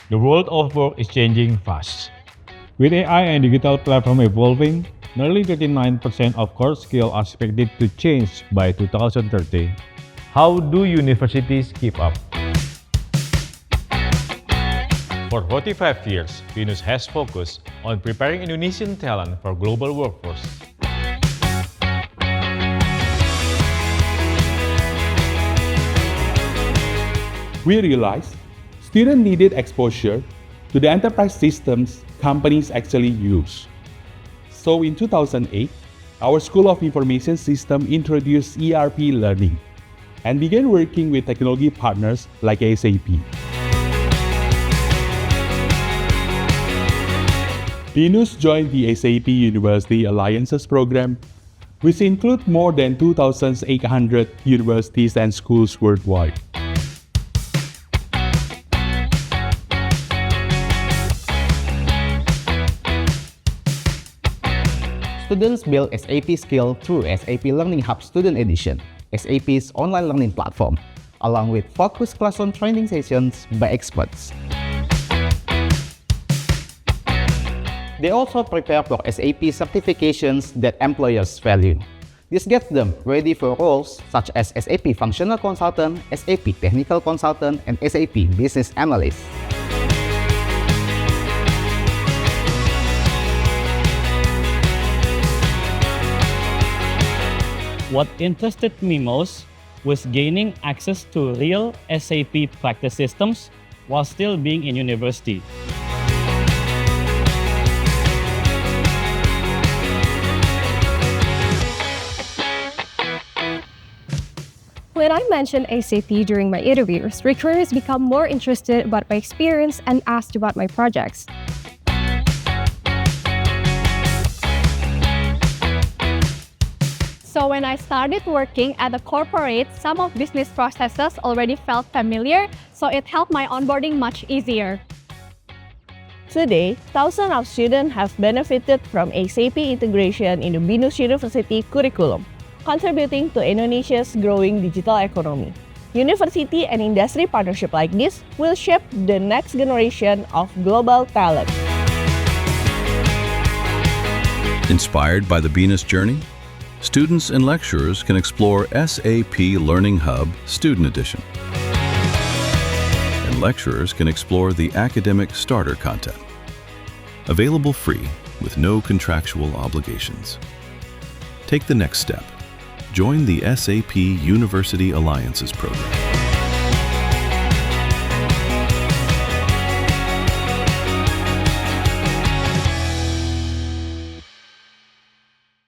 The world of work is changing fast. With AI and digital platform evolving, nearly 39% of core skills are expected to change by 2030. How do universities keep up? For 45 years, BINUS has focused on preparing Indonesian talent for global workforce. We realized students needed exposure to the enterprise systems companies actually use. So in 2008, our School of Information Systems introduced ERP learning and began working with technology partners like SAP. BINUS joined the SAP University Alliances Program, which includes more than 2,800 universities and schools worldwide. Students build SAP skills through SAP Learning Hub Student Edition, SAP's online learning platform, along with focused classroom training sessions by experts. They also prepare for SAP certifications that employers value. This gets them ready for roles such as SAP Functional Consultant, SAP Technical Consultant, and SAP Business Analyst. What interested me most was gaining access to real SAP practice systems while still being in university. When I mentioned SAP during my interviews, recruiters become more interested about my experience and asked about my projects. So when I started working at a corporate, some of business processes already felt familiar, so it helped my onboarding much easier. Today, thousands of students have benefited from SAP integration in the BINUS University curriculum, contributing to Indonesia's growing digital economy. University and industry partnership like this will shape the next generation of global talent. Inspired by the BINUS journey, students and lecturers can explore SAP Learning Hub Student Edition. And lecturers can explore the academic starter content. Available free with no contractual obligations. Take the next step. Join the SAP University Alliances Program.